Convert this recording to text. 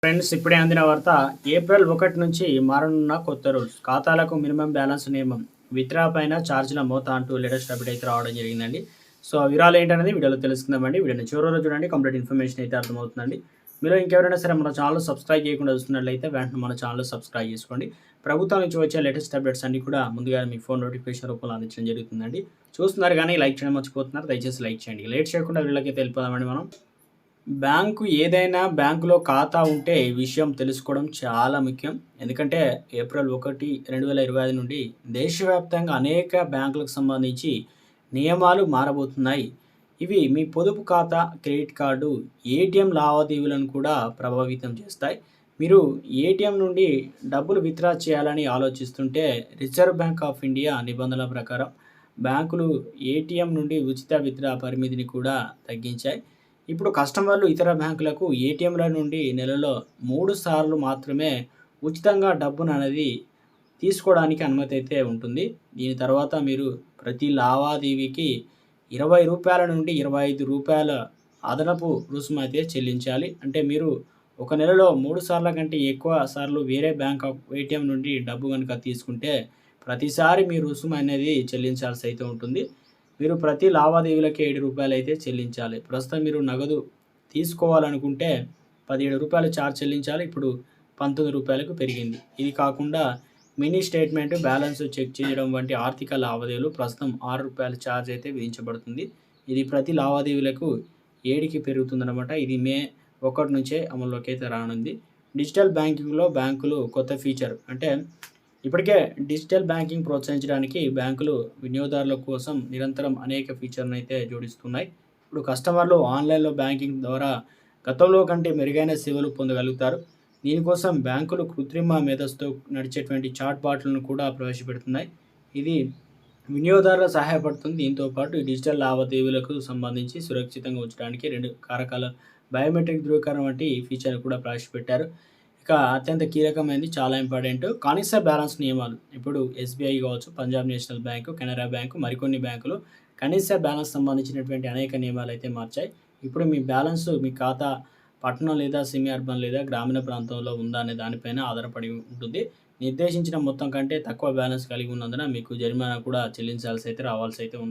Friends, ఇప్పుడే అందిన వార్త. ఏప్రిల్ 1 నుంచి మారనున్న కొత్త రూల్స్. ఖాతాలకు మినిమం బ్యాలెన్స్ నియమం, విత్డ్రా పైన ఛార్జీల మోత అంటూ లేటెస్ట్ అప్డేట్ అయితే రావడం జరిగిందండి. సో ఆ వివరాలు ఏంటనేది వీడియోలో తెలుసుకుందామండి. వీడియోని చివరి వరకు చూడండి, కంప్లీట్ ఇన్ఫర్మేషన్ అయితే అర్థమవుతుందండి. మీరు ఇంకెవరైనా సరే మన ఛానల్ సబ్స్క్రైబ్ చేయకుండా చూస్తున్నట్లయితే వెంటనే మన ఛానల్ సబ్స్క్రైబ్ చేసుకోండి. ప్రభుత్వం నుంచి వచ్చే లేటెస్ట్ అప్డేట్స్ అన్ని కూడా ముందుగా మీ ఫోన్ నోటిఫికేషన్ రూపంలో అందించడం జరుగుతుందండి. చూస్తున్నారు కానీ లైక్ చేయడం మర్చిపోతున్నారు, దయచేసి లైక్ చేయండి. లేట్ చేయకుండా వీళ్ళకి వెళ్ళిపోదామండి మనం. బ్యాంకులో ఖాతా ఉంటే ఈ విషయం తెలుసుకోవడం చాలా ముఖ్యం. ఎందుకంటే ఏప్రిల్ 1, 2025 నుండి దేశవ్యాప్తంగా అనేక బ్యాంకులకు సంబంధించి నియమాలు మారబోతున్నాయి. ఇవి మీ పొదుపు ఖాతా, క్రెడిట్ కార్డు, ఏటీఎం లావాదేవీలను కూడా ప్రభావితం చేస్తాయి. మీరు ఏటీఎం నుండి డబ్బులు విత్డ్రా చేయాలని ఆలోచిస్తుంటే రిజర్వ్ బ్యాంక్ ఆఫ్ ఇండియా నిబంధనల ప్రకారం బ్యాంకులు ఏటీఎం నుండి ఉచిత విత్డ్రా పరిమితిని కూడా తగ్గించాయి. ఇప్పుడు కస్టమర్లు ఇతర బ్యాంకులకు ఏటీఎంల నుండి నెలలో 3 సార్లు మాత్రమే ఉచితంగా డబ్బును అనేది తీసుకోవడానికి అనుమతి అయితే ఉంటుంది. దీని తర్వాత మీరు ప్రతి లావాదేవీకి రూ. 20 నుండి రూ. 25 అదనపు రుసుము అయితే చెల్లించాలి. అంటే మీరు ఒక నెలలో 3 సార్ల కంటే ఎక్కువ సార్లు వేరే బ్యాంక్ ఏటీఎం నుండి డబ్బు కనుక తీసుకుంటే ప్రతిసారి మీ రుసుము అనేది చెల్లించాల్సి అయితే ఉంటుంది. మీరు ప్రతి లావాదేవీలకి రూ. 7 అయితే చెల్లించాలి. ప్రస్తుతం మీరు నగదు తీసుకోవాలనుకుంటే రూ. 17 ఛార్జ్ చెల్లించాలి. ఇప్పుడు రూ. 19కు పెరిగింది. ఇది కాకుండా మినీ స్టేట్మెంట్, బ్యాలెన్స్ చెక్ చేయడం వంటి ఆర్థిక లావాదేవీలు ప్రస్తుతం రూ. 6 ఛార్జ్ అయితే విధించబడుతుంది. ఇది ప్రతి లావాదేవీలకు 7కి పెరుగుతుందన్నమాట. ఇది మే 1 నుంచే అమల్లోకి అయితే రానుంది. డిజిటల్ బ్యాంకింగ్లో బ్యాంకులు కొత్త ఫీచర్, అంటే ఇప్పటికే డిజిటల్ బ్యాంకింగ్ ప్రోత్సహించడానికి బ్యాంకులు వినియోగదారుల కోసం నిరంతరం అనేక ఫీచర్లను అయితే జోడిస్తున్నాయి. ఇప్పుడు కస్టమర్లు ఆన్లైన్లో బ్యాంకింగ్ ద్వారా గతంలో కంటే మెరుగైన సేవలు పొందగలుగుతారు. దీనికోసం బ్యాంకులు కృత్రిమ మేధస్సుతో నడిచేటువంటి చాట్ బాట్లను కూడా ప్రవేశపెడుతున్నాయి. ఇది వినియోగదారులకు సహాయపడుతుంది. దీంతో పాటు డిజిటల్ లావాదేవీలకు సంబంధించి సురక్షితంగా ఉంచడానికి 2 కారకాల బయోమెట్రిక్ ధృవీకరణ వంటి ఫీచర్లు కూడా ప్రవేశపెట్టారు. ఇక అత్యంత కీలకమైనది, చాలా ఇంపార్టెంట్, కనీస బ్యాలెన్స్ నియమాలు. ఇప్పుడు ఎస్బీఐ కావచ్చు, Punjab national bank, Canara bank, మరికొన్ని బ్యాంకులు కనీస బ్యాలెన్స్ సంబంధించినటువంటి అనేక నియమాలు అయితే మార్చాయి. ఇప్పుడు మీ బ్యాలెన్స్ మీ ఖాతా పట్టణం లేదా సెమీ అర్బన్ లేదా గ్రామీణ ప్రాంతంలో ఉందా అనే దానిపైన ఆధారపడి ఉంటుంది. నిర్దేశించిన మొత్తం కంటే తక్కువ బ్యాలెన్స్ కలిగి ఉన్నందున మీకు జరిమానా కూడా చెల్లించాల్సి అయితే రావాల్సి అయితే ఉంది.